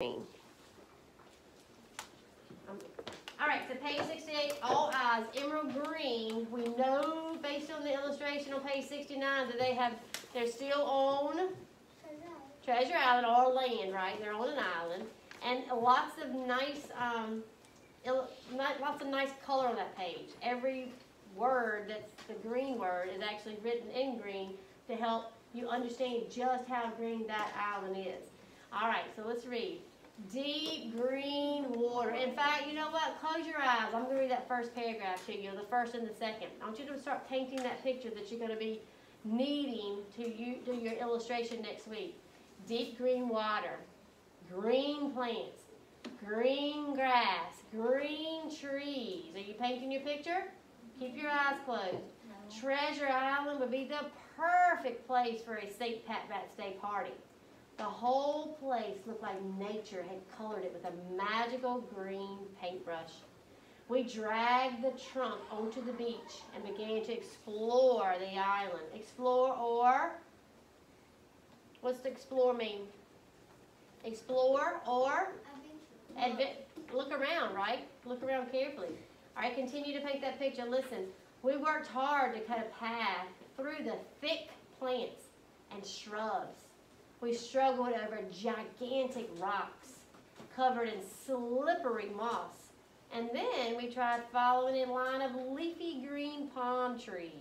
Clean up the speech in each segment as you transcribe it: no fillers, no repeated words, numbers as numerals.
All right, so page 68, all eyes, emerald green. We know based on the illustration on page 69 that they're still on Treasure Island or land, right? They're on an island, and lots of nice color on that page. Every word that's the green word is actually written in green to help you understand just how green that island is. All right, so let's read. Deep green water. In fact, you know what? Close your eyes. I'm going to read that first paragraph to you, the first and the second. I want you to start painting that picture that you're going to be needing to do your illustration next week. Deep green water, green plants, green grass, green trees. Are you painting your picture? Keep your eyes closed. Treasure Island would be the perfect place for a St. Pat's Day party. The whole place looked like nature had colored it with a magical green paintbrush. We dragged the trunk onto the beach and began to explore the island. Explore, or what's the explore mean? Explore or look around, right? Look around carefully. All right, continue to paint that picture. Listen, we worked hard to cut a path through the thick plants and shrubs. We struggled over gigantic rocks covered in slippery moss. And then we tried following a line of leafy green palm trees.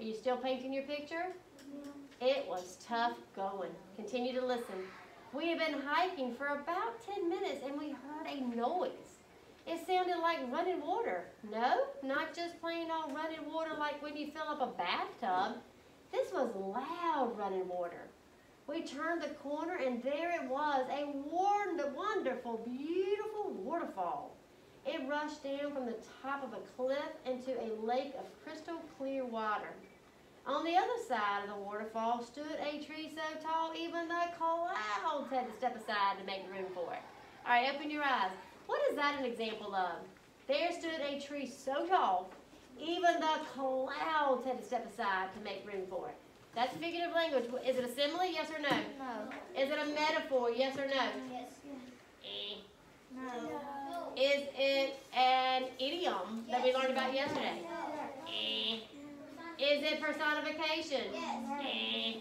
Are you still painting your picture? Yeah. It was tough going. Continue to listen. We had been hiking for about 10 minutes and we heard a noise. It sounded like running water. No, not just plain old running water like when you fill up a bathtub. This was loud running water. We turned the corner and there it was, a wonderful, beautiful waterfall. It rushed down from the top of a cliff into a lake of crystal clear water. On the other side of the waterfall stood a tree so tall even the clouds had to step aside to make room for it. All right, open your eyes. What is that an example of? There stood a tree so tall, even the clouds had to step aside to make room for it. That's figurative language. Is it a simile, yes or no? No. Is it a metaphor, yes or no? Yes. No. Is it an idiom that we learned about yesterday? No. Is it personification? Yes.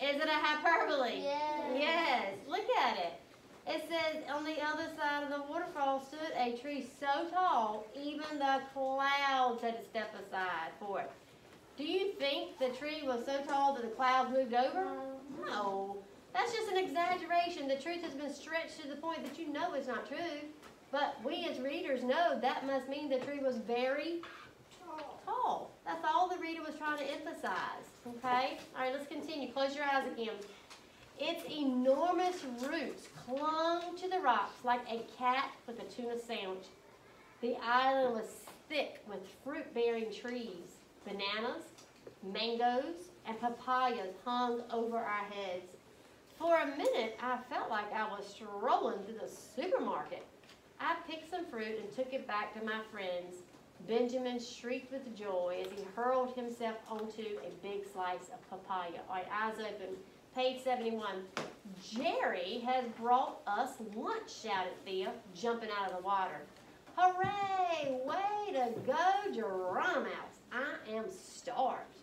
Is it a hyperbole? Yes. Yes. Look at it. It says on the other side of the waterfall stood a tree so tall, even the clouds had to step aside for it. Do you think the tree was so tall that the clouds moved over? No. That's just an exaggeration. The truth has been stretched to the point that you know it's not true. But we as readers know that must mean the tree was very tall. That's all the reader was trying to emphasize. Okay? All right, let's continue. Close your eyes again. Its enormous roots clung to the rocks like a cat with a tuna sandwich. The island was thick with fruit-bearing trees. Bananas, mangoes, and papayas hung over our heads. For a minute, I felt like I was strolling through the supermarket. I picked some fruit and took it back to my friends. Benjamin shrieked with joy as he hurled himself onto a big slice of papaya. All right, eyes open. Page 71. Jerry has brought us lunch, shouted Thea, jumping out of the water. Hooray! Way to go, Geronimouse. I am starved,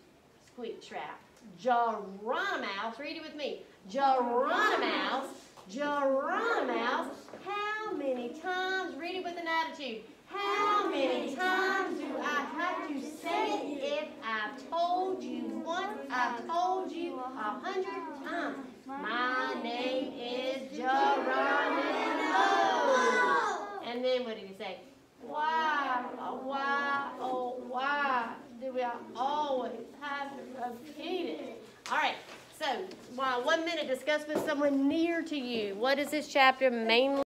squeaked Trap. Geronimouse, read it with me. Geronimouse, Geronimouse, how many times, read it with an attitude, how many times do I have to say it if I've told you once, I've told you 100 times. My name is Geronimo. And then what did he say? Why, oh why do we always have to repeat it? All right, so 1 minute, discuss with someone near to you. What is this chapter mainly?